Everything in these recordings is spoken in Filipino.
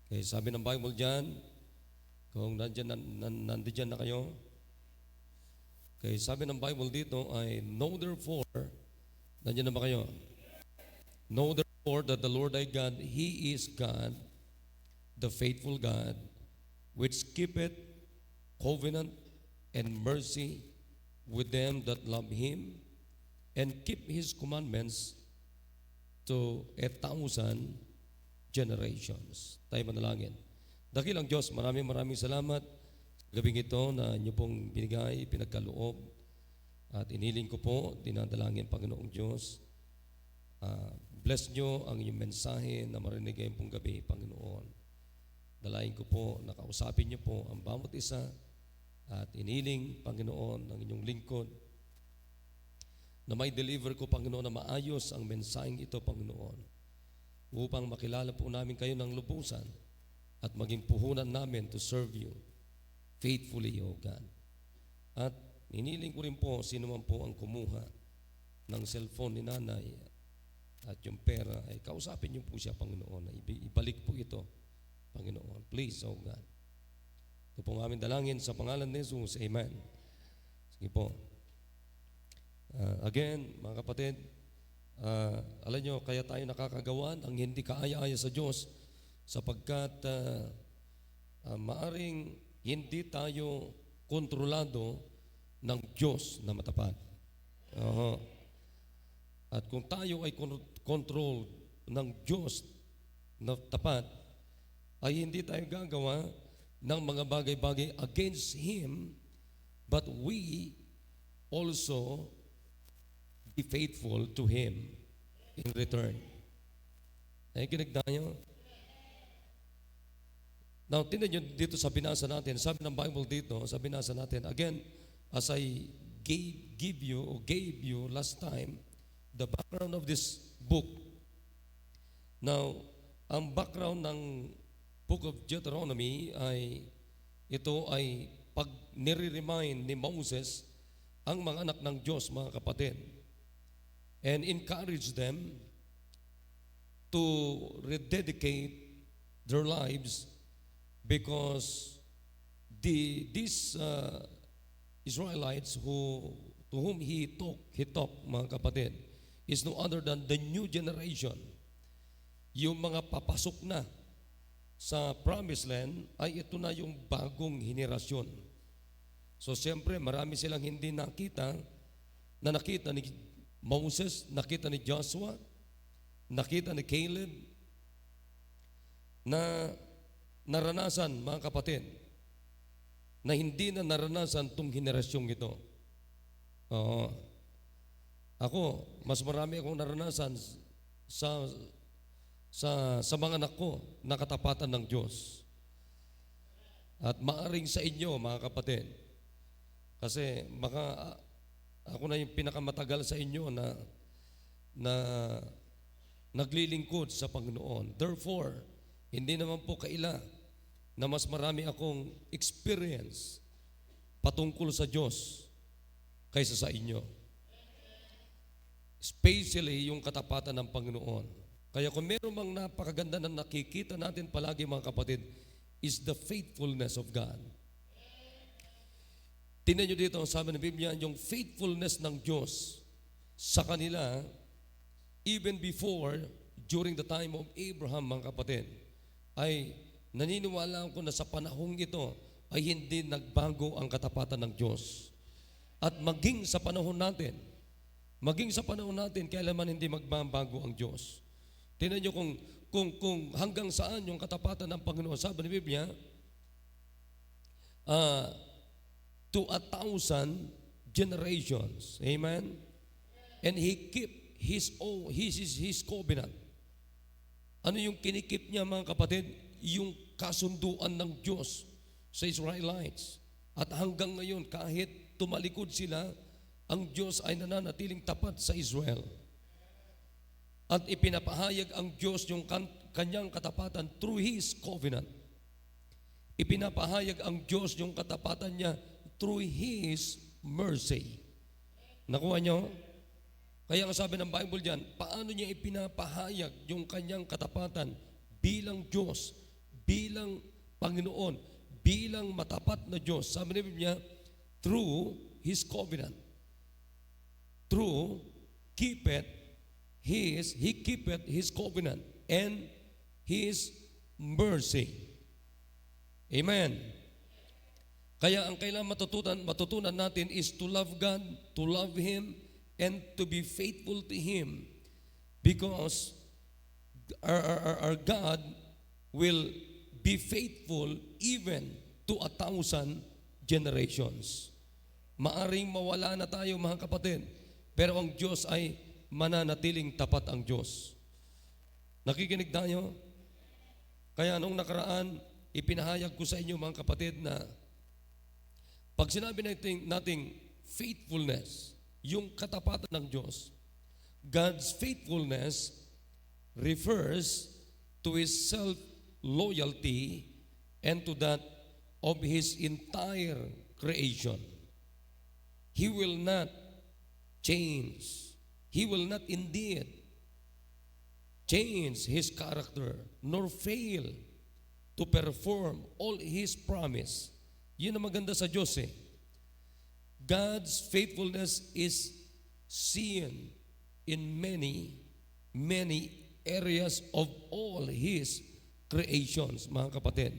Kaya sabi ng Bible dyan, kung nandiyan na kayo, kaya sabi ng Bible dito ay, know therefore, nandiyan na ba kayo? Know therefore that the Lord thy God, He is God, the faithful God, which keepeth covenant and mercy with them that love Him, and keep His commandments to 1,000 generations. Tayo manalangin. Dakilang Diyos, maraming salamat sa gabing ito na inyo pong binigay, pinagkaloob, at iniling ko po, dinadalangin Panginoong Diyos. Bless nyo ang inyong mensahe na marinig ngayong pong gabi, Panginoon. Dalain ko po, nakausapin nyo po ang bawat isa at iniling, Panginoon, ng inyong lingkod na may deliver ko, Panginoon, na maayos ang mensaheng ito, Panginoon, upang makilala po namin kayo ng lubusan at maging puhunan namin to serve you faithfully, O God. At iniling ko rin po, sino man po ang kumuha ng cellphone ni nanay at yung pera, ay kausapin niyo po siya, Panginoon, na ibalik po ito, Panginoon. Please, O God. Ito po ang aming dalangin sa pangalan ni Jesus. Amen. Sige po. Again, mga kapatid, alam nyo, kaya tayo nakakagawan ang hindi kaaya-aya sa Diyos sapagkat maaring hindi tayo kontrolado ng Diyos na matapat. At kung tayo ay control ng Diyos na tapat, ay hindi tayo gagawa ng mga bagay-bagay against Him, but we also be faithful to Him in return. Nakikinig tayo? Now, tingnan nyo dito sa binasa natin. Sabi ng Bible dito, sa binasa natin, again, as I gave you last time, the background of this book. Now, ang background ng Book of Deuteronomy ay, ito ay pag nire-remind ni Moses ang mga anak ng Diyos, mga kapatid, and encourage them to rededicate their lives because these Israelites to whom he talked, mga kapatid, is no other than the new generation. Yung mga papasok na sa Promised Land ay ito na yung bagong henerasyon. So siyempre marami silang hindi nakita ni Moses, nakita ni Joshua, nakita ni Caleb, na naranasan, mga kapatid, na hindi na naranasan tong henerasyong ito. Ako, mas marami akong naranasan sa mga anak ko na katapatan ng Diyos. At maaring sa inyo, mga kapatid, kasi ako na yung pinakamatagal sa inyo na naglilingkod sa Panginoon. Therefore, hindi naman po kaila na mas marami akong experience patungkol sa Diyos kaysa sa inyo. Especially yung katapatan ng Panginoon. Kaya kung meron mang napakaganda na nakikita natin palagi, mga kapatid, is the faithfulness of God. Tingnan nyo dito, sabi ng Biblia, yung faithfulness ng Diyos sa kanila, even before, during the time of Abraham, mga kapatid, ay naniniwala ako na sa panahong ito ay hindi nagbago ang katapatan ng Diyos. At maging sa panahon natin, kailanman hindi magbabago ang Diyos. Tingnan nyo kung hanggang saan yung katapatan ng Panginoon. Sabi ng Biblia, to 1,000 generations. Amen? And He keep His covenant. Ano yung kinikip niya, mga kapatid? Yung kasunduan ng Diyos sa Israelites. At hanggang ngayon, kahit tumalikod sila, ang Diyos ay nananatiling tapat sa Israel. At ipinapahayag ang Diyos yung kanyang katapatan through His covenant. Ipinapahayag ang Diyos yung katapatan niya through His mercy. Nakuha niyo? Kaya nga sabi ng Bible diyan, paano niya ipinapahayag yung kanyang katapatan bilang Diyos, bilang Panginoon, bilang matapat na Diyos. Sabi ni Biblia, through His covenant. Through, He keepeth His covenant and His mercy. Amen. Kaya ang kailangan matutunan natin is to love God, to love Him, and to be faithful to Him. Because our God will be faithful even to 1,000 generations. Maaring mawala na tayo mga kapatid, pero ang Diyos ay mananatiling tapat ang Diyos. Nakikinig tayo? Kaya nung nakaraan, ipinahayag ko sa inyo mga kapatid na pag sinabi nating faithfulness, yung katapatan ng Diyos, God's faithfulness refers to His self-loyalty and to that of His entire creation. He will not change. He will not indeed change His character nor fail to perform all His promise. Yun ang maganda sa Diyos eh. God's faithfulness is seen in many areas of all His creations, mga kapatid,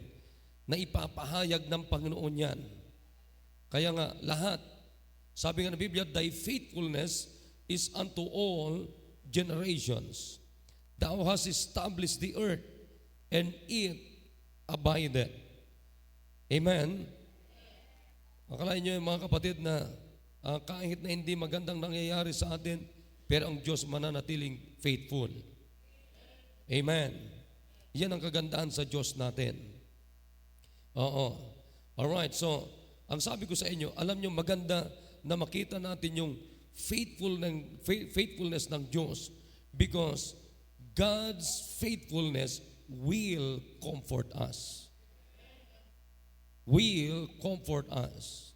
na ipapahayag ng Panginoon yan. Kaya nga, lahat, sabi nga ng Biblia, thy faithfulness is unto all generations. Thou hast established the earth, and it abideth. Amen? Akalain nyo mga kapatid na kahit na hindi magandang nangyayari sa atin, pero ang Diyos mananatiling faithful. Amen. Yan ang kagandahan sa Diyos natin. Oo. Alright, so, ang sabi ko sa inyo, alam nyo maganda na makita natin yung faithfulness ng Diyos because God's faithfulness will comfort us. Will comfort us.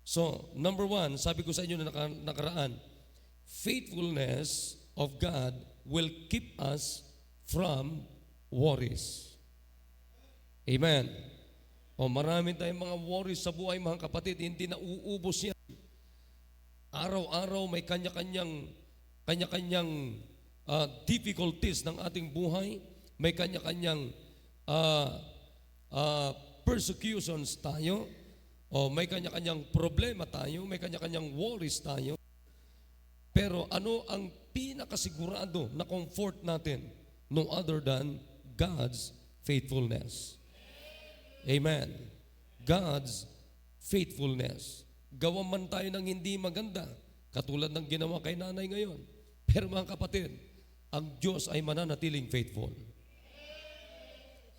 So, number one, sabi ko sa inyo na nakaraan, faithfulness of God will keep us from worries. Amen. O marami tayong mga worries sa buhay mga kapatid, hindi na uubos yan. Araw-araw may kanya-kanyang difficulties ng ating buhay, may kanya-kanyang persecutions tayo, o may kanya-kanyang problema tayo, may kanya-kanyang worries tayo. Pero ano ang pinakasigurado na comfort natin? No other than God's faithfulness. Amen. God's faithfulness. Gawa man tayo ng hindi maganda, katulad ng ginawa kay nanay ngayon. Pero mga kapatid, ang Diyos ay mananatiling faithful.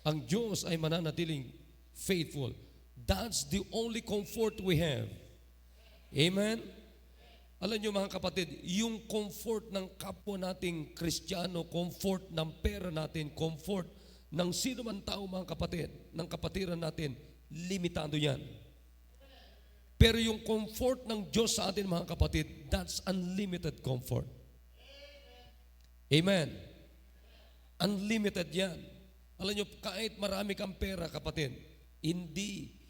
Ang Diyos ay mananatiling faithful. That's the only comfort we have. Amen? Alam niyo mga kapatid, yung comfort ng kapwa nating Kristiyano, comfort ng pera natin, comfort ng sino man tao mga kapatid, ng kapatiran natin, limitado yan. Pero yung comfort ng Diyos sa atin mga kapatid, that's unlimited comfort. Amen? Unlimited yan. Alam niyo, kahit marami kang pera kapatid, hindi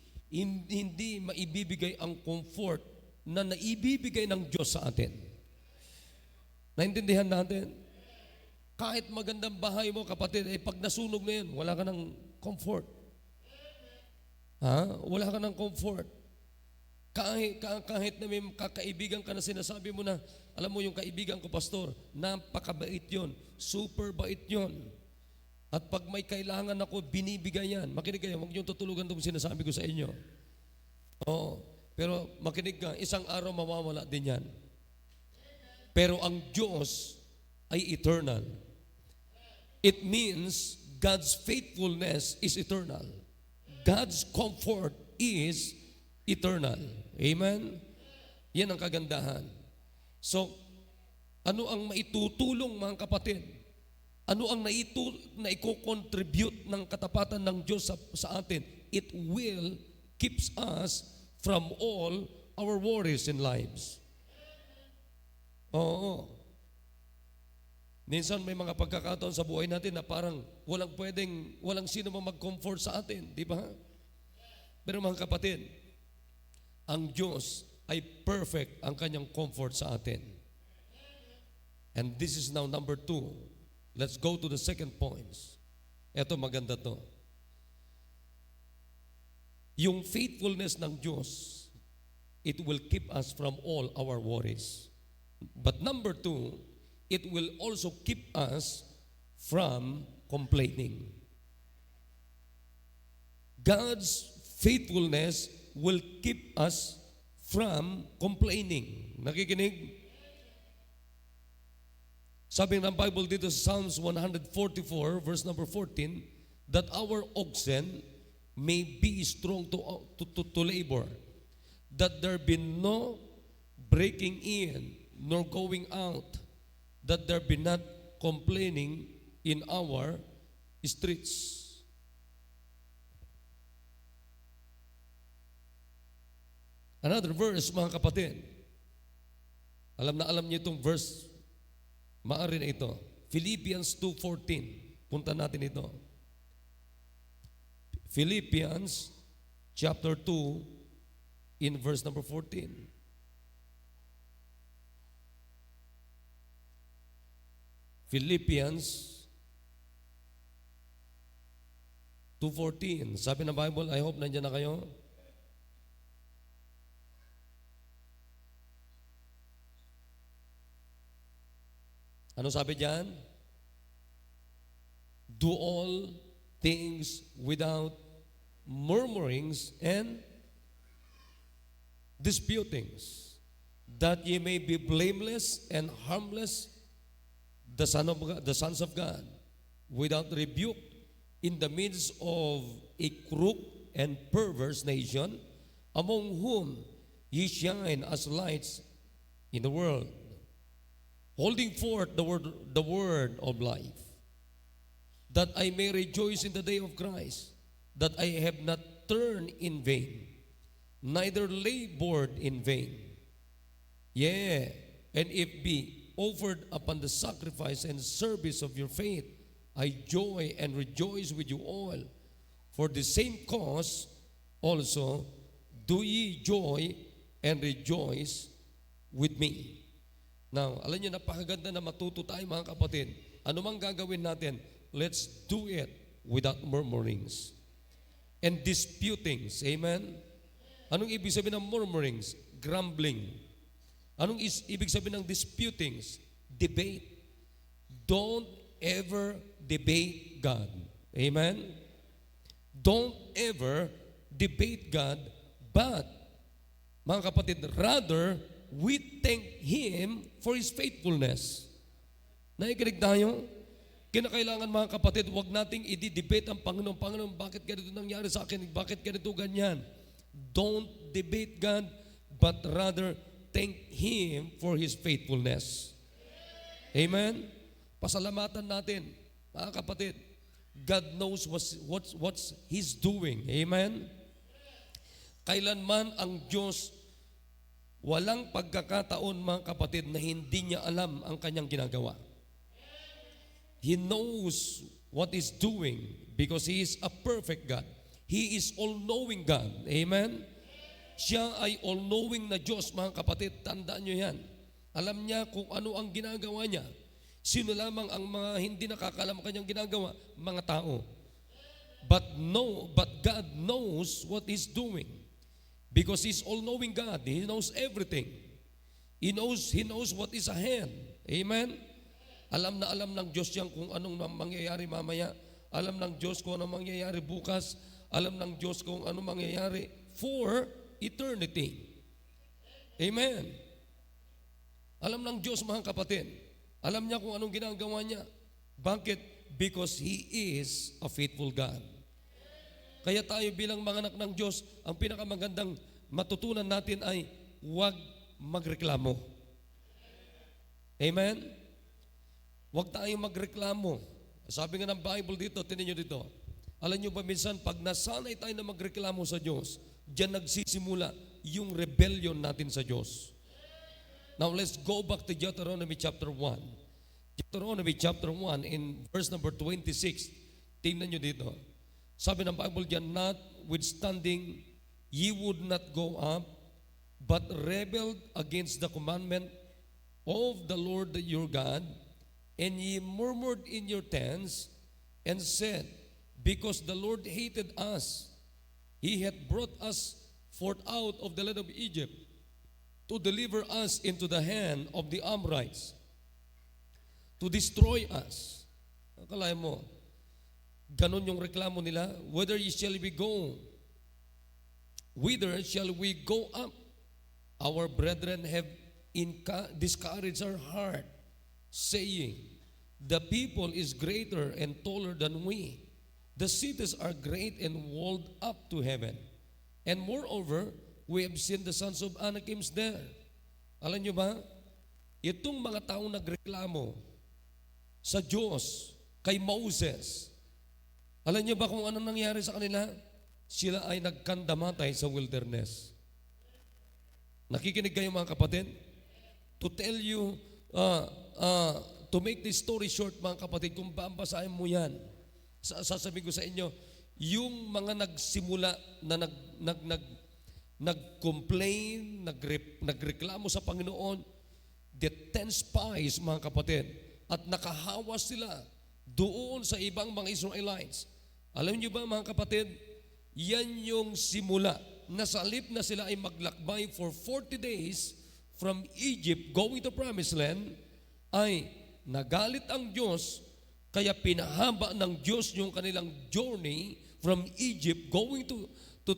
maibibigay ang comfort na naibibigay ng Diyos sa atin. Naintindihan natin? Kahit magandang bahay mo, kapatid, pag nasunog na yan, wala ka ng comfort. Wala ka ng comfort. Kahit na may kakaibigan ka na sinasabi mo na, alam mo yung kaibigan ko, pastor, napakabait yon, super bait yon. At pag may kailangan ako, binibigay yan. Makinig kayo, huwag niyong tutulugan itong sinasabi ko sa inyo. Oo, pero makinig ka, isang araw mawawala din yan. Pero ang Diyos ay eternal. It means God's faithfulness is eternal. God's comfort is eternal. Amen? Yan ang kagandahan. So, ano ang maitutulong mga kapatid? Ano ang naiko-contribute ng katapatan ng Diyos sa atin? It will keeps us from all our worries in lives. Oo. Minsan may mga pagkakataon sa buhay natin na parang walang sino mang mag-comfort sa atin, di ba? Pero mga kapatid, ang Diyos ay perfect ang kanyang comfort sa atin. And this is now number 2. Let's go to the second points. Ito maganda to. Yung faithfulness ng Diyos, it will keep us from all our worries. But number 2, it will also keep us from complaining. God's faithfulness will keep us from complaining. Nakikinig? Sabi ng Bible dito sa Psalms 144 verse number 14, that our oxen may be strong to labor, that there be no breaking in nor going out, that there be not complaining in our streets. Another verse, mga kapatid. Alam niyo itong verse. Maaari na ito. Philippians 2:14. Punta natin ito. Philippians chapter 2 in verse number 14. Philippians 2:14. Sabi ng Bible, I hope nandiyan na kayo. Ano sabi diyan? Do all things without murmurings and disputings, that ye may be blameless and harmless, the sons of God, without rebuke, in the midst of a crooked and perverse nation, among whom ye shine as lights in the world, holding forth the word of life, that I may rejoice in the day of Christ, that I have not turned in vain, neither labored in vain. Yea, and if be offered upon the sacrifice and service of your faith, I joy and rejoice with you all. For the same cause also do ye joy and rejoice with me. Now, alam niyo, napakaganda na matuto tayo mga kapatid. Ano mang gagawin natin, let's do it without murmurings and disputings. Amen? Anong ibig sabihin ng murmurings? Grumbling. Anong ibig sabihin ng disputings? Debate. Don't ever debate God. Amen? Don't ever debate God, but, mga kapatid, rather, we thank Him for His faithfulness. Nakikinig tayo? Kinakailangan mga kapatid, huwag nating i-debate ang Panginoon. Panginoon, bakit ganito nangyari sa akin? Bakit ganito ganyan? Don't debate God, but rather thank Him for His faithfulness. Amen? Pasalamatan natin, mga kapatid. God knows what's He's doing. Amen? Kailanman ang Diyos, walang pagkakataon, mga kapatid, na hindi niya alam ang kanyang ginagawa. He knows what He's doing because He is a perfect God. He is all-knowing God. Amen? Siya ay all-knowing na Diyos, mga kapatid. Tandaan niyo yan. Alam niya kung ano ang ginagawa niya. Sino lamang ang mga hindi nakakalam kanyang ginagawa? Mga tao. But God knows what He's doing. Because He's all-knowing God. He knows everything. He knows what is ahead. Amen? Alam na alam ng Diyos yan kung anong mangyayari mamaya. Alam ng Diyos kung anong mangyayari bukas. Alam ng Diyos kung anong mangyayari for eternity. Amen? Alam ng Diyos, mga kapatid. Alam niya kung anong ginagawa niya. Bakit? Because He is a faithful God. Kaya tayo bilang mga anak ng Diyos, ang pinakamagandang matutunan natin ay huwag magreklamo. Amen? Huwag tayong magreklamo. Sabi nga ng Bible dito, tinan nyo dito. Alam nyo ba minsan, pag nasanay tayo na magreklamo sa Diyos, diyan nagsisimula yung rebellion natin sa Diyos. Now let's go back to Deuteronomy chapter 1. Deuteronomy chapter 1 in verse number 26. Tingnan nyo dito. Sabi ng Bible diyan, notwithstanding, ye would not go up, but rebelled against the commandment of the Lord your God, and ye murmured in your tents, and said, because the Lord hated us, he hath brought us forth out of the land of Egypt, to deliver us into the hand of the Amorites, to destroy us. Akalain mo, ganon yung reklamo nila, whither shall we go up? Our brethren have discouraged our heart, saying, the people is greater and taller than we. The cities are great and walled up to heaven. And moreover, we have seen the sons of Anakims there. Alam nyo ba, itong mga taong nagreklamo sa Diyos, kay Moses, alam nyo ba kung anong nangyari sa kanila? Sila ay nagkandamatay sa wilderness. Nakikinig kayo mga kapatid? To tell you, to make this story short mga kapatid, kung babasahin mo yan, sasabihin ko sa inyo, yung mga nagsimula na nag-complain, nagreklamo sa Panginoon, the 10 spies mga kapatid, at nakahawas sila doon sa ibang mga Israelites. Alam niyo ba mga kapatid, yan yung simula na sa halip na sila ay maglakbay for 40 days from Egypt going to Promised Land, ay nagalit ang Diyos, kaya pinahaba ng Diyos yung kanilang journey from Egypt going to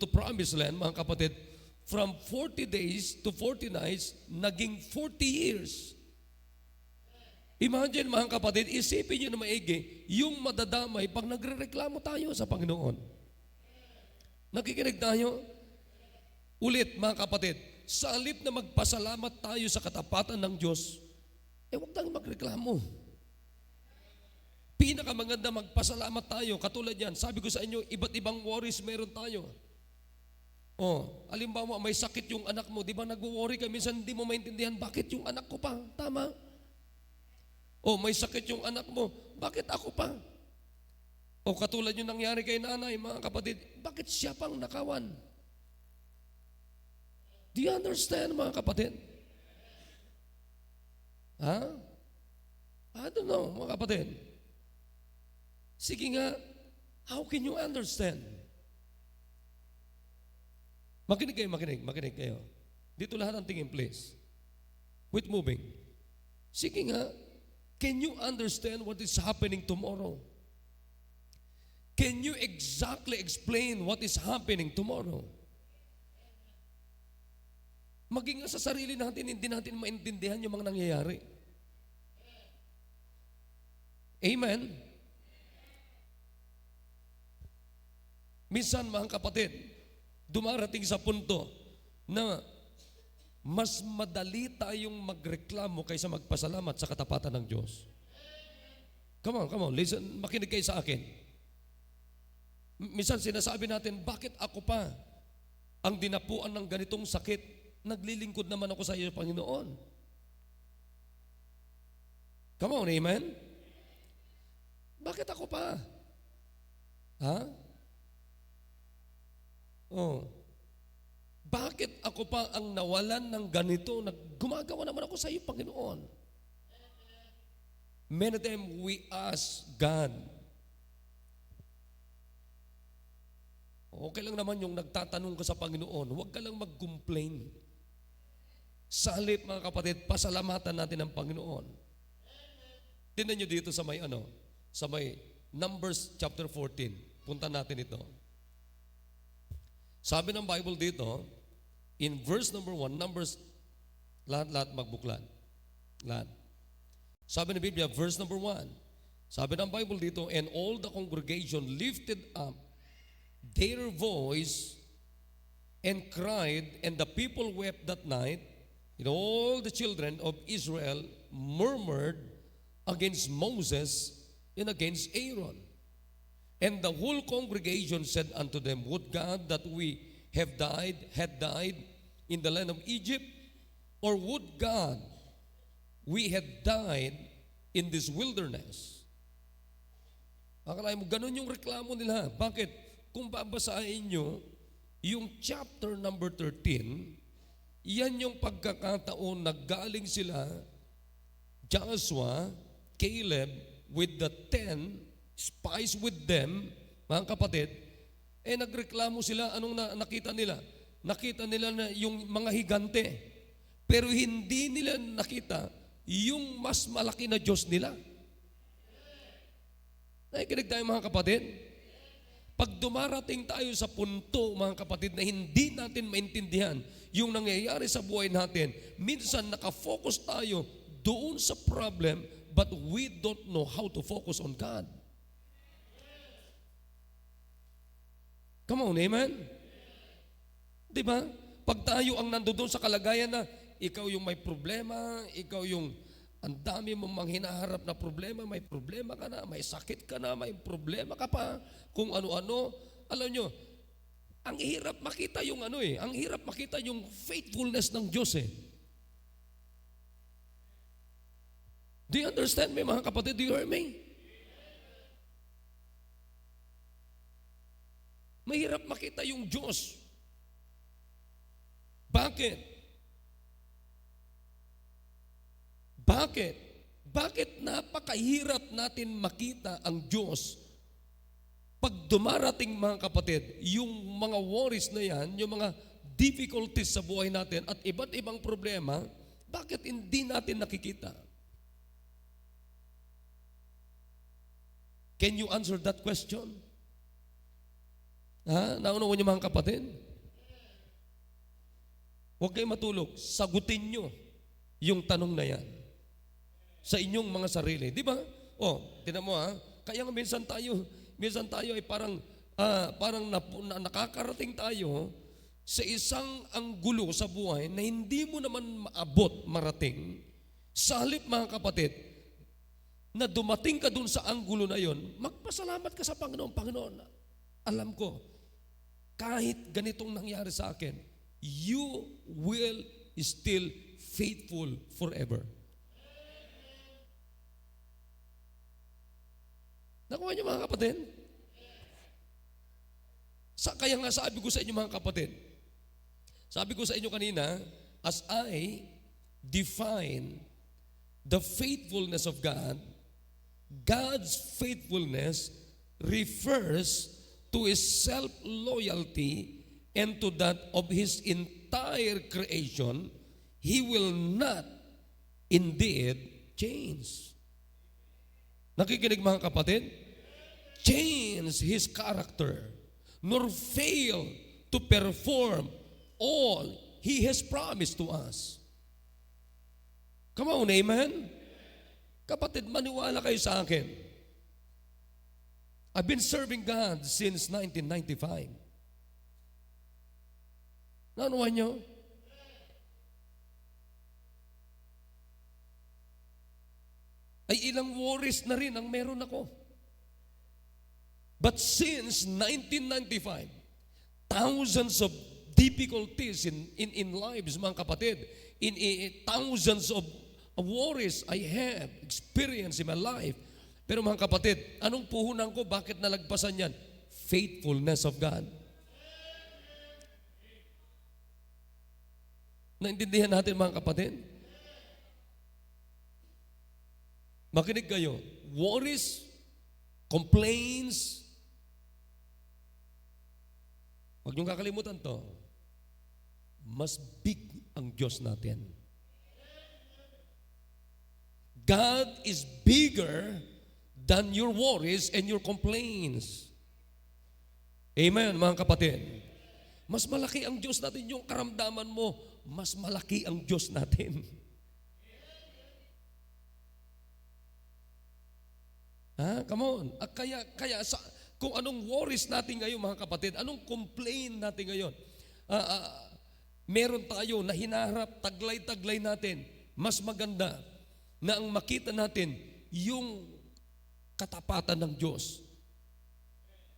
Promised Land, mga kapatid, from 40 days to 40 nights, naging 40 years. Imagine mga kapatid, isipin nyo na maigi, yung madadamay pag nagre-reklamo tayo sa Panginoon. Nakikinig tayo? Ulit mga kapatid, sa halip na magpasalamat tayo sa katapatan ng Diyos, huwag tayong magreklamo. Pinakamaganda magpasalamat tayo. Katulad yan, sabi ko sa inyo, iba't ibang worries meron tayo. Halimbawa, may sakit yung anak mo, di ba nag-worry ka, minsan hindi mo maintindihan, bakit yung anak ko pa? Tama? May sakit yung anak mo, bakit ako pa? Katulad yung nangyari kay nanay, mga kapatid, bakit siya pang nakawan? Do you understand, mga kapatid? I don't know, mga kapatid. Sige nga, how can you understand? Makinig kayo. Dito lahat ang tingin, please. Quit moving. Sige nga, can you understand what is happening tomorrow? Can you exactly explain what is happening tomorrow? Maging sa sarili natin, hindi natin maintindihan yung mga nangyayari. Amen? Minsan, mga kapatid, dumarating sa punto na mas madali tayong magreklamo kaysa magpasalamat sa katapatan ng Diyos. Come on, listen, makinig kayo sa akin. Minsan sinasabi natin, bakit ako pa ang dinapuan ng ganitong sakit? Naglilingkod naman ako sa iyo, Panginoon. Come on, amen? Bakit ako pa? Bakit ako pa ang nawalan ng ganito? Gumagawa naman ako sa iyo, Panginoon. Many times we ask God. Okay lang naman yung nagtatanong ka sa Panginoon. Huwag ka lang mag-complain. Sa halip, mga kapatid, pasalamatan natin ang Panginoon. Tingnan nyo dito sa may Numbers chapter 14. Punta natin ito. Sabi ng Bible dito, in verse number 1, Numbers, lahat magbuklat. Lahat. Sabi ng Biblia, verse number 1, sabi ng Bible dito, and all the congregation lifted up their voice and cried, and the people wept that night, and all the children of Israel murmured against Moses and against Aaron. And the whole congregation said unto them, would God that we had died in the land of Egypt, or would God we had died in this wilderness. Akalain mo, ganun yung reklamo nila. Bakit? Kung babasahin nyo, yung chapter number 13, yan yung pagkakataon na galing sila, Joshua, Caleb, with the 10 spies with them, mga kapatid, nagreklamo sila. Anong nakita nila? Nakita nila na yung mga higante. Pero hindi nila nakita yung mas malaki na Diyos nila. Nakikinig tayo mga kapatid? Pag dumarating tayo sa punto, mga kapatid, na hindi natin maintindihan yung nangyayari sa buhay natin, minsan nakafocus tayo doon sa problem, but we don't know how to focus on God. Come on, amen? Diba? Pag tayo ang nandoon sa kalagayan na ikaw yung may problema, ikaw yung ang dami mong mga hinaharap na problema, may problema ka na, may sakit ka na, may problema ka pa, kung ano-ano. Alam nyo, ang hirap makita yung ang hirap makita yung faithfulness ng Diyos eh. Do you understand me, mga kapatid? Do you hear me? Mahirap makita yung Diyos. Bakit? Bakit? Bakit napakahirap natin makita ang Diyos pag dumarating, mga kapatid, yung mga worries na yan, yung mga difficulties sa buhay natin at iba't ibang problema, bakit hindi natin nakikita? Can you answer that question? Naunawan niyo, mga kapatid? Huwag kayong matulog. Sagutin nyo yung tanong na yan sa inyong mga sarili. Di ba? Tinan mo kaya nga minsan tayo ay parang nakakarating tayo sa isang anggulo sa buhay na hindi mo naman maabot, marating. Sa halip, mga kapatid, na dumating ka dun sa anggulo na yon, magpasalamat ka sa Panginoon. Panginoon, alam ko, kahit ganitong nangyari sa akin, you will still faithful forever. Nakuha niyo, mga kapatid? Kaya nga sabi ko sa inyo, mga kapatid, sabi ko sa inyo kanina, as I define the faithfulness of God, God's faithfulness refers to His self-loyalty and to that of His entire creation. He will not indeed change. Nakikinig, mga kapatid? Change His character, nor fail to perform all He has promised to us. Come on, amen? Kapatid, maniwala kayo sa akin. I've been serving God since 1995. Nanuhan nyo? Ay ilang worries na rin ang meron ako. But since 1995, thousands of difficulties in lives, mga kapatid, in thousands of worries I have experienced in my life. Pero mga kapatid, anong puhunan ko? Bakit nalagpasan yan? Faithfulness of God. Naintindihan natin, mga kapatid? Makinig kayo. Worries, complaints, huwag niyong kakalimutan to. Mas big ang Diyos natin. God is bigger than your worries and your complaints. Amen, mga kapatid. Mas malaki ang Diyos natin. Yung karamdaman mo, mas malaki ang Diyos natin. Come on. Kung anong worries natin ngayon, mga kapatid, anong complain natin ngayon, meron tayo na hinaharap, taglay-taglay natin, mas maganda na ang makita natin yung katapatan ng Diyos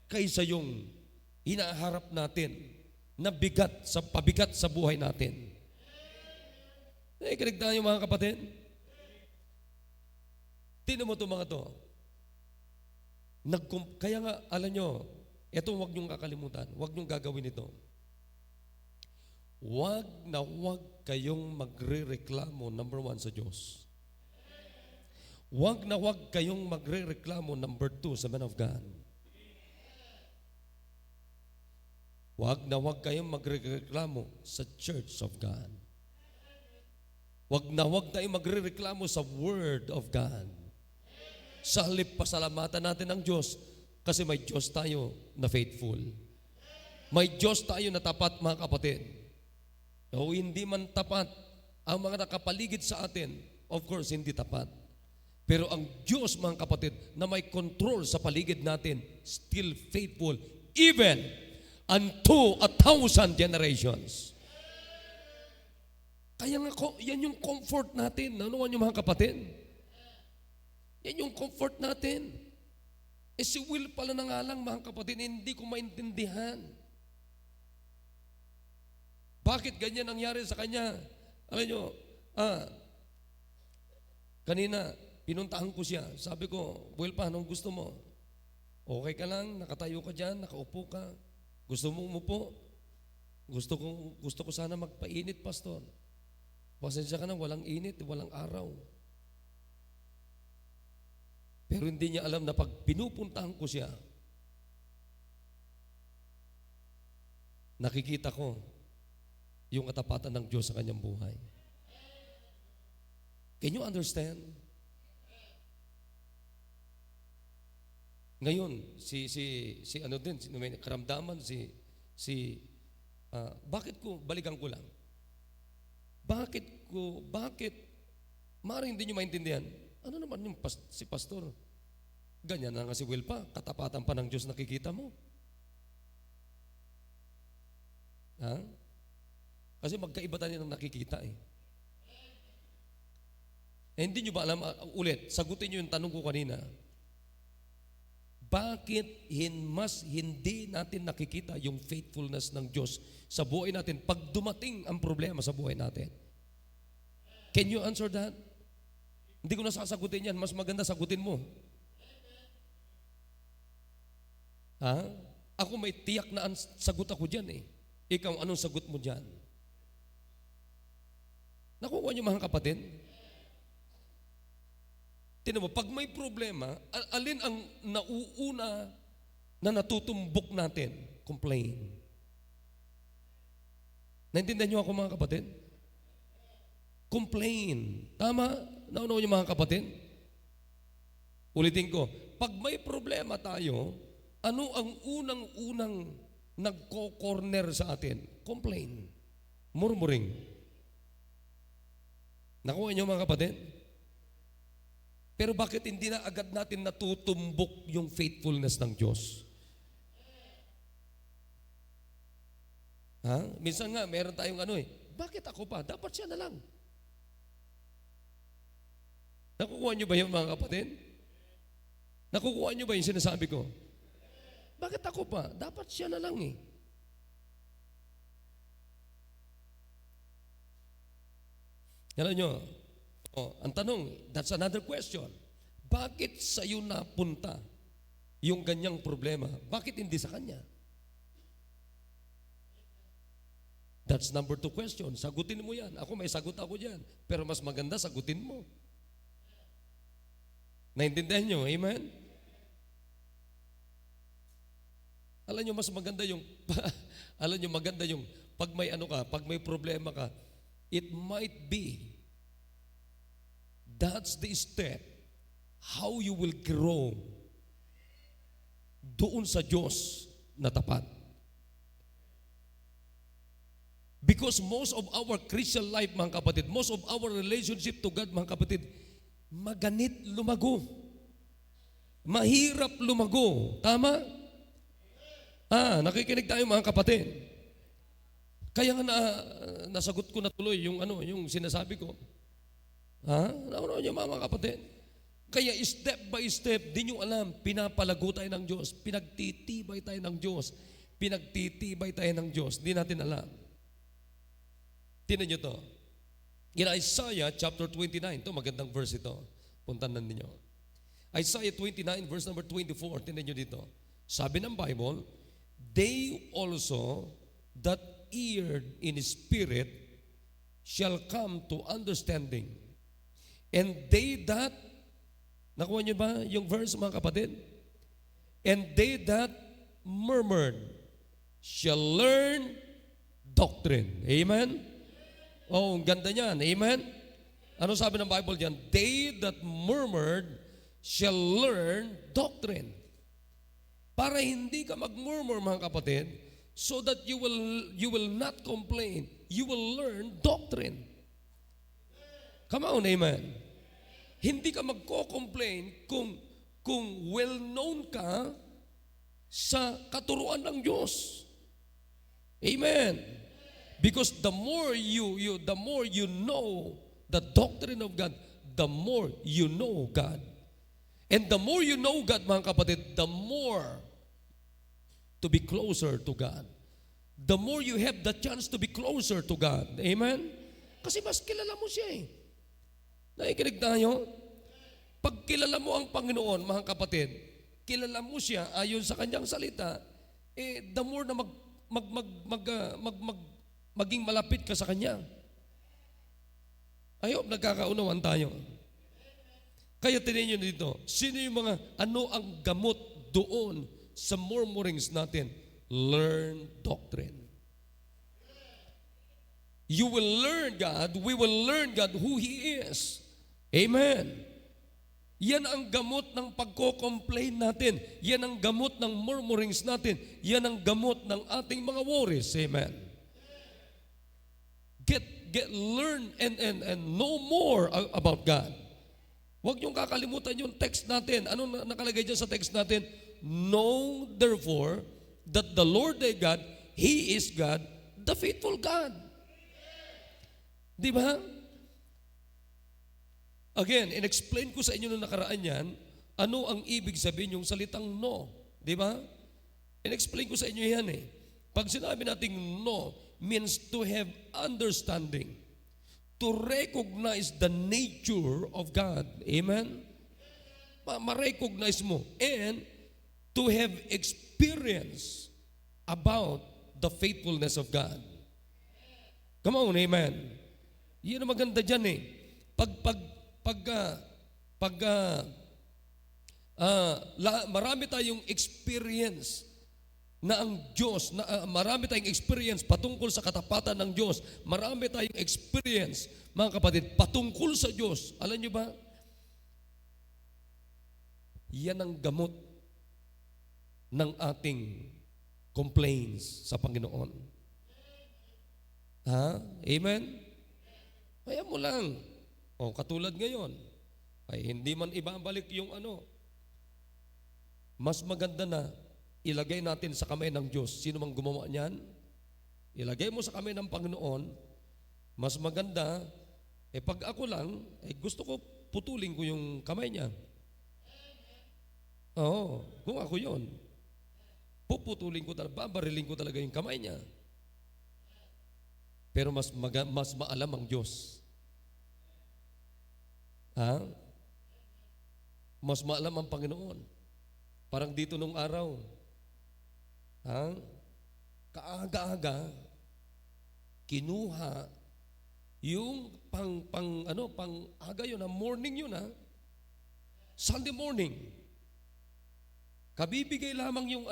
kaysa yung hinaharap natin na pabigat sa buhay natin. Nakikinig tayo, mga kapatid? Tinan mo itong mga to. Kaya nga, alam nyo, ito huwag niyong kakalimutan. Huwag niyong gagawin ito. Huwag na huwag kayong magre-reklamo, number one, sa Diyos. Huwag na huwag kayong magre-reklamo, number two, sa man of God. Huwag na huwag kayong magre-reklamo sa Church of God. Huwag na huwag tayong magre-reklamo sa Word of God. Sa halip, pasalamatan natin ang Diyos kasi may Diyos tayo na faithful. May Diyos tayo na tapat, mga kapatid. O hindi man tapat ang mga nakapaligid sa atin, of course, hindi tapat. Pero ang Diyos, mga kapatid, na may control sa paligid natin, still faithful, even unto 1,000 generations. Kaya nga, yan yung comfort natin. Ano yung mga kapatid? Yan yung comfort natin. Si Will pala na nga lang, mga kapatid, hindi ko maintindihan. Bakit ganyan nangyari sa kanya? Alam nyo, kanina, pinuntahan ko siya. Sabi ko, Will pa, anong gusto mo? Okay ka lang, nakatayo ka dyan, nakaupo ka. Gusto mo umupo? Gusto ko sana magpainit, pastor. Pasensya ka na, walang init, walang araw. Pero hindi niya alam na pag pinupuntahan ko siya, nakikita ko yung katapatan ng Diyos sa kanyang buhay. Can you understand? Ngayon, si ano din, may karamdaman, bakit balikan ko lang? Bakit, maaaring hindi nyo maintindihan, ano naman yung si pastor? Ganyan na nga si Will pa, katapatan pa ng Diyos nakikita mo. Ha? Kasi magkaiba tayo ng nakikita eh. Hindi nyo ba alam, ulit, sagutin nyo yung tanong ko kanina. Bakit mas hindi natin nakikita yung faithfulness ng Diyos sa buhay natin pag dumating ang problema sa buhay natin? Can you answer that? Hindi ko na sasagutin yan. Mas maganda sagutin mo. Ha? Ako may tiyak na sagot ako dyan eh. Ikaw, anong sagot mo dyan? Nakuha niyo mga kapatid? Tingnan mo, pag may problema, alin ang nauuna na natutumbok natin? Complain. Naintindihan niyo ako mga kapatid? Complain. Tama? Naunaw niyo mga kapatid? Ulitin ko, pag may problema tayo, ano ang unang-unang nagko-corner sa atin? Complain. Murmuring. Nakuha niyo mga kapatid? Pero bakit hindi na agad natin natutumbok yung faithfulness ng Diyos? Ha? Minsan nga, meron tayong bakit ako pa? Dapat siya na lang. Nakukuha niyo ba yung mga kapatid? Nakukuha niyo ba yung sinasabi ko? Bakit ako pa? Dapat siya na lang eh. Alam nyo, ang tanong, that's another question. Bakit sa'yo napunta yung ganyang problema? Bakit hindi sa kanya? That's number 2 question. Sagutin mo yan. Ako may sagot ako dyan. Pero mas maganda, sagutin mo. Naintindihan nyo? Amen? Alam nyo, mas maganda yung, pag may pag may problema ka, it might be, that's the step, how you will grow doon sa Diyos na tapat. Because most of our Christian life, mga kapatid, most of our relationship to God, mga kapatid, maganit lumago. Mahirap lumago. Tama? Nakikinig tayo mga kapatid. Kaya nga nasagot ko na tuloy yung sinasabi ko. Nauna niyo mga kapatid. Kaya step by step, di nyo alam, pinapalago tayo ng Diyos, pinagtitibay tayo ng Diyos, pinagtitibay tayo ng Diyos. Di natin alam. Tingnan nyo to. In Isaiah chapter 29, ito magandang verse ito. Puntan na ninyo. Isaiah 29 verse number 24. Tingnan nyo dito. Sabi ng Bible, they also that erred in spirit shall come to understanding. And they that, nakuha nyo ba yung verse mga kapatid? And they that murmured shall learn doctrine. Amen? Oh, ang ganda niyan. Amen? Ano sabi ng Bible diyan? They that murmured shall learn doctrine. Para hindi ka mag-murmur mga kapatid, so that you will not complain. You will learn doctrine. Come on, amen. Hindi ka magko-complain kung well-known ka sa katuruan ng Diyos. Amen. Because the more you know the doctrine of God, the more you know God. And the more you know God, mga kapatid, the more to be closer to God. The more you have the chance to be closer to God. Amen? Kasi mas kilala mo siya eh. Nakikinig tayo? Pag kilala mo ang Panginoon, mga kapatid, kilala mo siya ayon sa kanyang salita, the more na maging malapit ka sa kanya. I hope nagkakaunawan tayo. Kaya tinin nyo dito, sino yung mga, ano ang gamot doon sa murmurings natin? Learn doctrine. You will learn God, we will learn God who He is. Amen. Yan ang gamot ng pagko-complain natin. Yan ang gamot ng murmurings natin. Yan ang gamot ng ating mga worries. Amen. Learn and know more about God. Huwag niyong kakalimutan yung text natin. Anong nakalagay dyan sa text natin? Know therefore that the Lord thy God, He is God, the faithful God. Di ba? Again, in-explain ko sa inyo nung nakaraan yan, ano ang ibig sabihin yung salitang no. Di ba? In-explain ko sa inyo yan eh. Pag sinabi nating no, means to have understanding. To recognize the nature of God. Amen? Ma-recognize mo. And to have experience about the faithfulness of God. Come on, amen? Yan ang maganda dyan eh. Marami tayong experience na ang Diyos, marami tayong experience patungkol sa katapatan ng Diyos. Marami tayong experience, mga kapatid, patungkol sa Diyos. Alam niyo ba? Yan ang gamot ng ating complaints sa Panginoon. Ha? Amen? Kaya mo lang. O, katulad ngayon, ay hindi man ibabalik yung mas maganda na ilagay natin sa kamay ng Diyos. Sino mang gumawa niyan? Ilagay mo sa kamay ng Panginoon, mas maganda, pag ako lang, gusto ko putulin ko yung kamay niya. Oo, kung ako yun, puputulin ko talaga, babarilin ko talaga yung kamay niya. Pero mas maalam ang Diyos. Ha? Mas maalam ang Panginoon. Parang dito nung araw, kaaga-aga, kinuha yung pang-aga yun, morning yun Sunday morning. Kabibigay lamang yung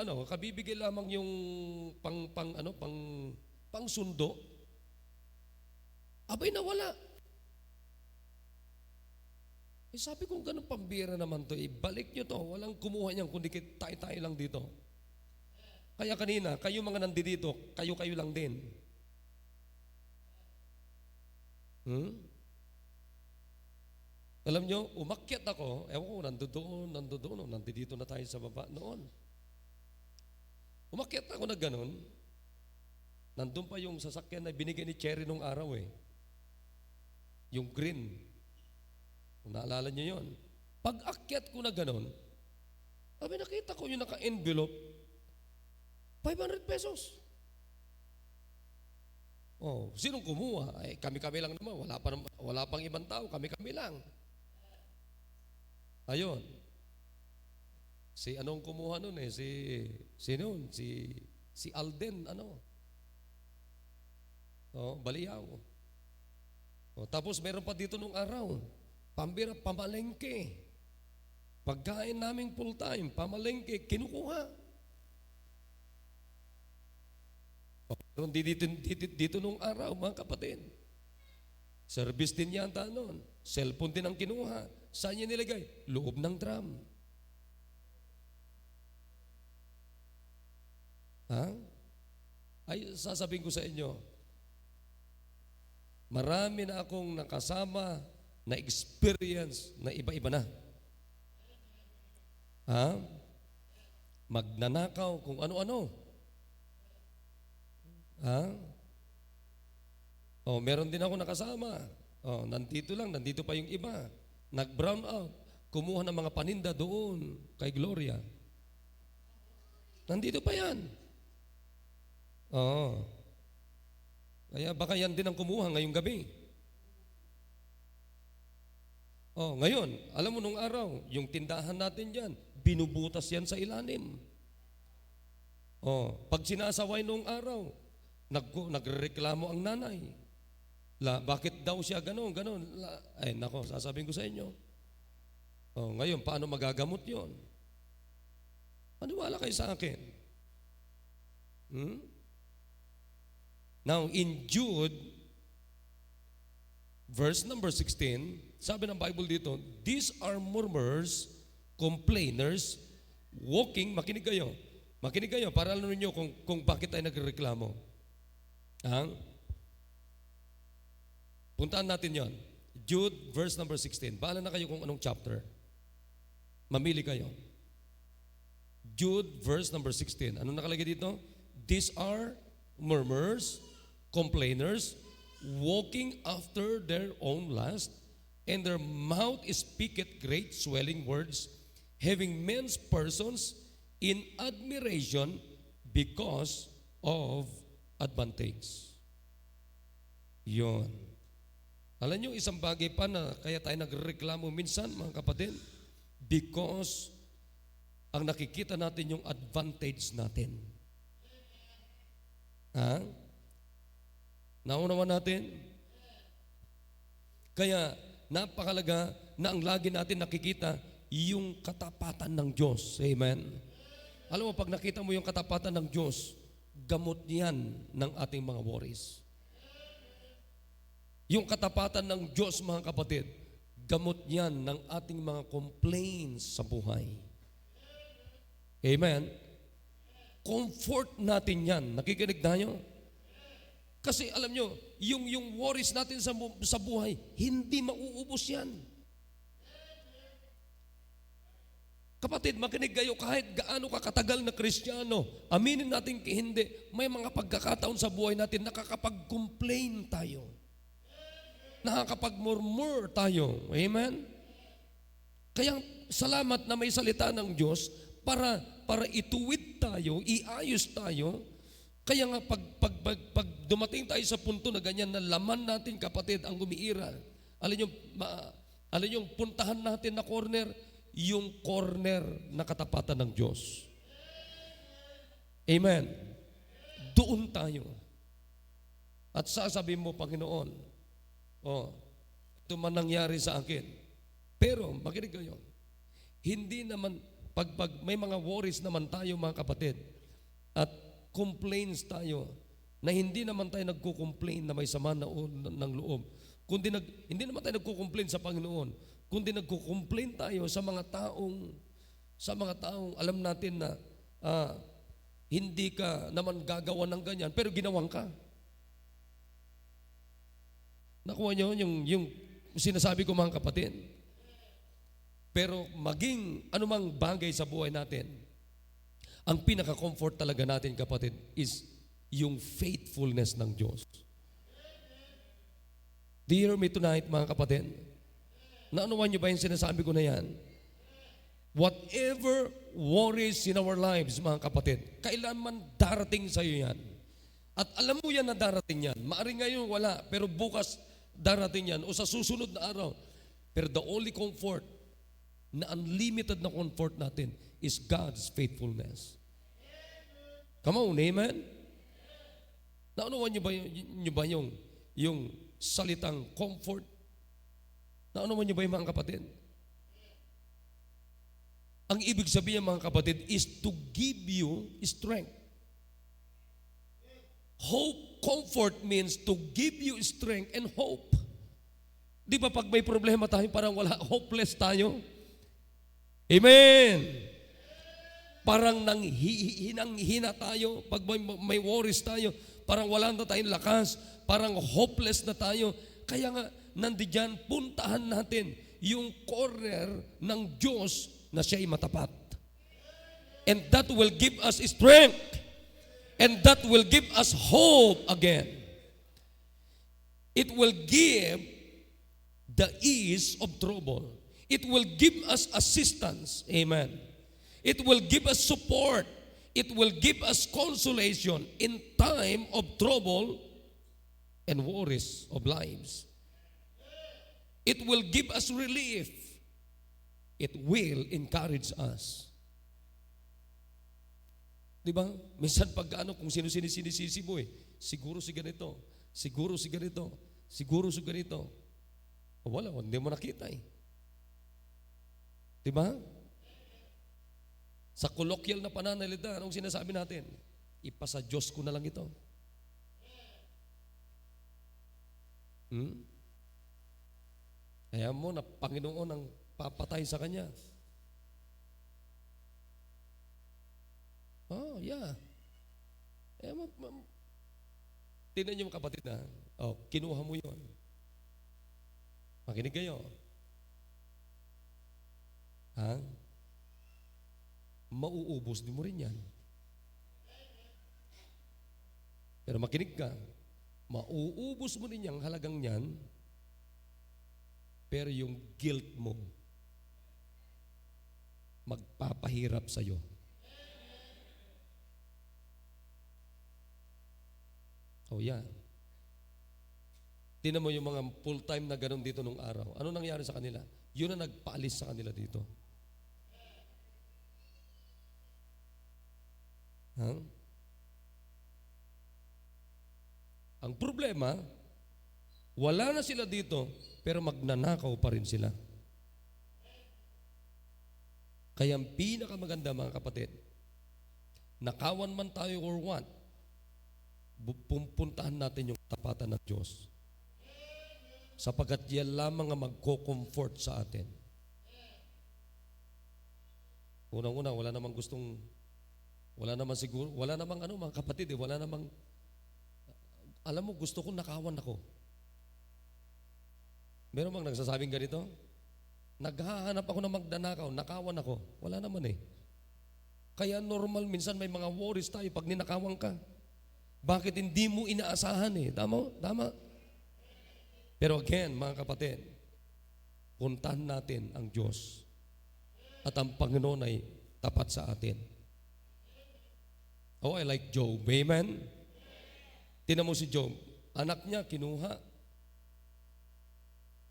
pang sundo. Abay nawala. Sabi ko, ganun pambira naman to, balik nyo to, walang kumuha niyan, kundi tayo lang dito. Kaya kanina, kayo mga nandito, kayo lang din. Alam nyo, umakyat ako, ewan ko, nandoon, nandito na tayo sa baba noon. Umakyat ako na ganun, nandun pa yung sasakyan na binigay ni Cherry nung araw yung green. Kung naalala nyo yun. Pag akyat ko na ganun, nakita ko yung naka-envelope, 500 pesos. Oh, sinong kumuha? Kami-kami lang naman. Wala pang ibang tao. Kami-kami lang. Ayun. Si anong kumuha nun eh? Sino? Si Alden, ano? Baliyaw. Tapos meron pa dito nung araw, pambira, pamalengke. Pagkain namin full time, pamalengke, kinukuha. Meron dito nung araw, mga kapatid. Service din yata noon. Cellphone din ang kinuha. Saan niya nilagay? Loob ng drum. Ay, sasabihin ko sa inyo, marami na akong nakasama na experience na iba-iba na. Magnanakaw kung ano-ano. Meron din ako nakasama. Nandito pa yung iba. Nag-brown out. Kumuha ng mga paninda doon kay Gloria. Nandito pa yan. Kaya baka yan din ang kumuha ngayong gabi. Ngayon, alam mo nung araw, yung tindahan natin dyan, binubutas yan sa ilalim. Pag sinasaway nung araw, nagreklamo ang nanay. Bakit daw siya ganon? Ay, nako, sasabihin ko sa inyo. Ngayon, paano magagamot yon? Maniwala kayo sa akin. Now, in Jude, verse number 16, sabi ng Bible dito, these are murmurers, complainers, walking, makinig kayo, para alam niyo kung bakit tayo nagreklamo. Puntaan natin yon. Jude, verse number 16. Bahala na kayo kung anong chapter. Mamili kayo. Jude, verse number 16. Ano nakalagay dito? These are murmurers, complainers, walking after their own lust, and their mouth speaketh great swelling words, having men's persons in admiration because of advantage. Yon. Alam nyo, isang bagay pa na kaya tayo nagreklamo minsan, mga kapatid, because ang nakikita natin yung advantage natin. Naunawan natin? Kaya napakalaga na ang lagi natin nakikita yung katapatan ng Diyos. Amen? Alam mo, pag nakita mo yung katapatan ng Diyos, gamot yan ng ating mga worries. Yung katapatan ng Diyos, mga kapatid, gamot yan ng ating mga complaints sa buhay. Amen? Comfort natin yan. Nakikinig tayo? Kasi alam nyo, yung worries natin sa buhay, hindi mauubos yan. Kapatid, makinig kayo, kahit gaano kakatagal na Kristiyano, aminin natin hindi, may mga pagkakataon sa buhay natin, nakakapag-complain tayo. Nakakapag-murmur tayo. Amen? Kaya salamat na may salita ng Diyos para ituwid tayo, iayos tayo. Kaya nga pag dumating tayo sa punto na ganyan na laman natin, kapatid, ang umiiral. Alin yung puntahan natin na corner? Yung corner na katapatan ng Diyos. Amen. Doon tayo. At sasabihin mo, Panginoon, ito man nangyari sa akin. Pero, makinig kayo, hindi naman, pag may mga worries naman tayo, mga kapatid, at complaints tayo, na hindi naman tayo nagko-complain na may sama ng loob, kundi hindi naman tayo nagko-complain sa Panginoon, kundi nagko-complain tayo sa mga taong alam natin na hindi ka naman gagawa ng ganyan, pero ginawang ka. Nakuha niyo yung sinasabi ko, mga kapatid. Pero maging anumang bagay sa buhay natin, ang pinaka-comfort talaga natin, kapatid, is yung faithfulness ng Diyos. Do you hear me tonight, mga kapatid? Naanuhan niyo ba yung sinasabi ko na yan? Whatever worries in our lives, mga kapatid, kailanman darating sa iyo yan. At alam mo yan na darating yan. Maaring ngayon wala, pero bukas darating yan o sa susunod na araw. Pero the only comfort na unlimited na comfort natin is God's faithfulness. Come on, amen? Naunawan niyo ba yung salitang comfort? Naunawan niyo ba yung mga kapatid? Ang ibig sabihin mga kapatid is to give you strength. Hope, comfort means to give you strength and hope. Di ba pag may problema tayo, parang wala, hopeless tayo? Amen! Parang hinanghina tayo, pag may worries tayo, parang wala na tayong lakas, parang hopeless na tayo. Kaya nga, nandiyan, puntahan natin yung corner ng Diyos na siya'y matapat. And that will give us strength. And that will give us hope again. It will give the ease of trouble. It will give us assistance. Amen. It will give us support. It will give us consolation in time of trouble and worries of lives. It will give us relief. It will encourage us. Di ba? Minsan pag kung sino sinisisi mo siguro si ganito, siguro si ganito, siguro si ganito. Wala, hindi mo nakita Di ba? Sa colloquial na pananalita, anong sinasabi natin? Ipasa Diyos ko na lang ito. Kaya mo na Panginoon ang papatay sa kanya. Oh, yeah. Tingnan niyo mga kapatid na, kinuha mo yun. Makinig kayo. Mauubos din mo rin yan. Pero makinig ka, mauubos mo din yung halagang yan, pero yung guilt mo, magpapahirap sa'yo. Oh, yeah. Tingnan mo yung mga full-time na ganun dito nung araw. Ano nangyari sa kanila? Yun ang nagpaalis sa kanila dito. Ang problema, wala na sila dito, pero magnanakaw pa rin sila. Kaya ang pinakamaganda mga kapatid, nakawan man tayo or what, pupuntahan natin yung tapatan ng Diyos. Sapagkat yan lamang ang magko-comfort sa atin. Unang-una, wala namang siguro, wala namang mga kapatid, wala namang, alam mo, gusto kong nakawan ako. Meron bang nagsasabing ganito? Naghahanap ako ng magdanakaw, nakawan ako. Wala naman Kaya normal, minsan may mga worries tayo pag ninakawan ka. Bakit hindi mo inaasahan Tama? Tama? Pero again, mga kapatid, puntahan natin ang Diyos at ang Panginoon ay tapat sa atin. Oh, I like Job. Amen? Tingnan mo si Job. Anak niya, kinuha.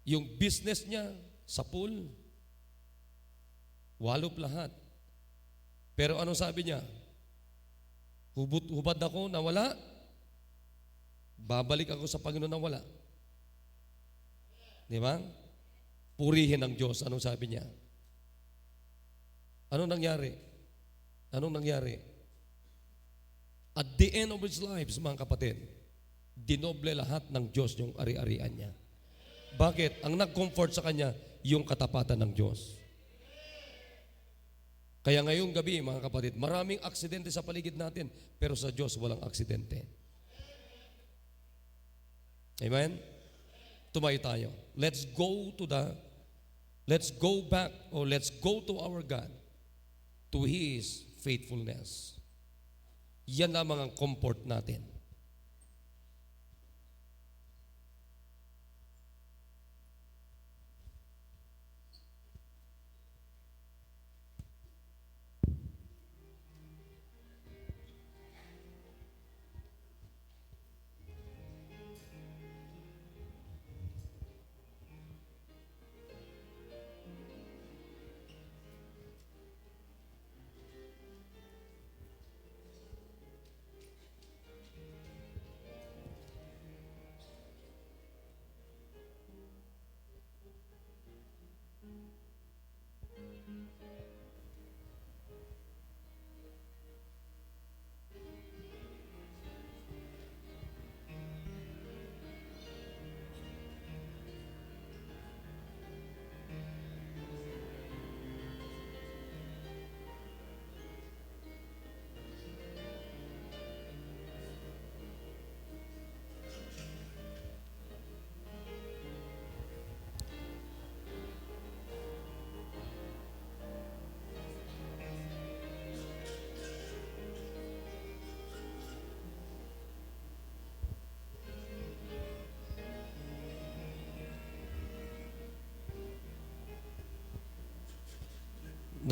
Yung business niya, sa pool. Walop lahat. Pero anong sabi niya? Hubad ako na wala. Babalik ako sa Panginoon na wala. Di ba? Purihin ang Diyos. Anong sabi niya? Anong nangyari? Anong nangyari? At the end of his life, mga kapatid, dinoble lahat ng Diyos yung ari-arian niya. Bakit? Ang nag-comfort sa kanya, yung katapatan ng Diyos. Kaya ngayong gabi, mga kapatid, maraming aksidente sa paligid natin, pero sa Diyos walang aksidente. Amen? Tumayo tayo. Let's go back, or let's go to our God, to His faithfulness. Yan lamang ang comfort natin.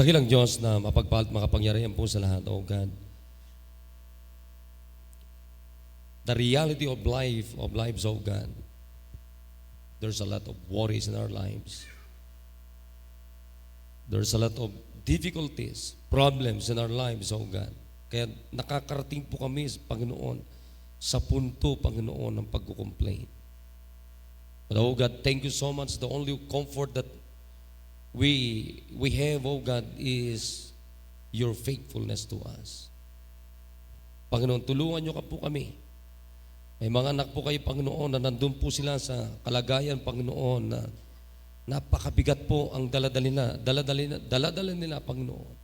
Dakilang Diyos na mapagpahal at makapangyarihan po sa lahat, O God. The reality of lives, O God. There's a lot of worries in our lives. There's a lot of difficulties, problems in our lives, O God. Kaya nakakarating po kami, Panginoon, sa punto, Panginoon, ng pagkukomplain. But, O God, thank you so much. The only comfort that we have, O God, is your faithfulness to us. Panginoon, tulungan niyo ka po kami. May mga anak po kayo, Panginoon, na nandun po sila sa kalagayan, Panginoon, na napakabigat po ang daladala nila, Panginoon.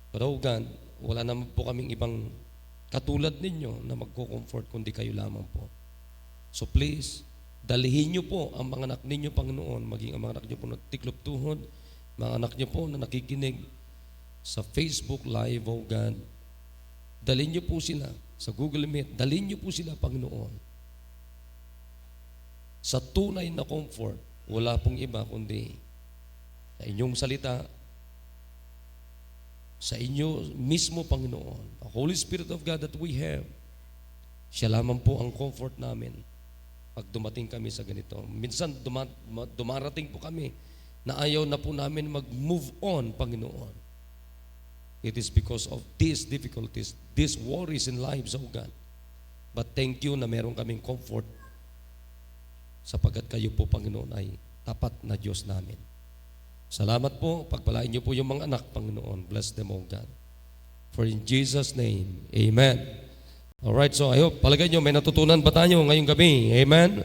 Pero, O God, wala naman po kaming ibang katulad ninyo na magko-comfort kundi kayo lamang po. So please, dalihin niyo po ang mga anak ninyo, Panginoon, maging ang mga anak niyo po na tiklop tuhod, mga anak niyo po na nakikinig sa Facebook Live, O God. Dalhin niyo po sila sa Google Meet, dalhin niyo po sila, Panginoon. Sa tunay na comfort, wala pong iba kundi sa inyong salita, sa inyo mismo, Panginoon. The Holy Spirit of God that we have, siya lamang po ang comfort namin pag dumating kami sa ganito. Minsan dumarating po kami na ayaw na po namin mag-move on, Panginoon. It is because of these difficulties, these worries in lives, O God. But thank you na meron kaming comfort sapagkat kayo po, Panginoon, ay tapat na Diyos namin. Salamat po. Pagpalain niyo po yung mga anak, Panginoon. Bless them, O God. For in Jesus' name, Amen. Alright, so I hope, palagay niyo, may natutunan ba tayo ngayong gabi? Amen?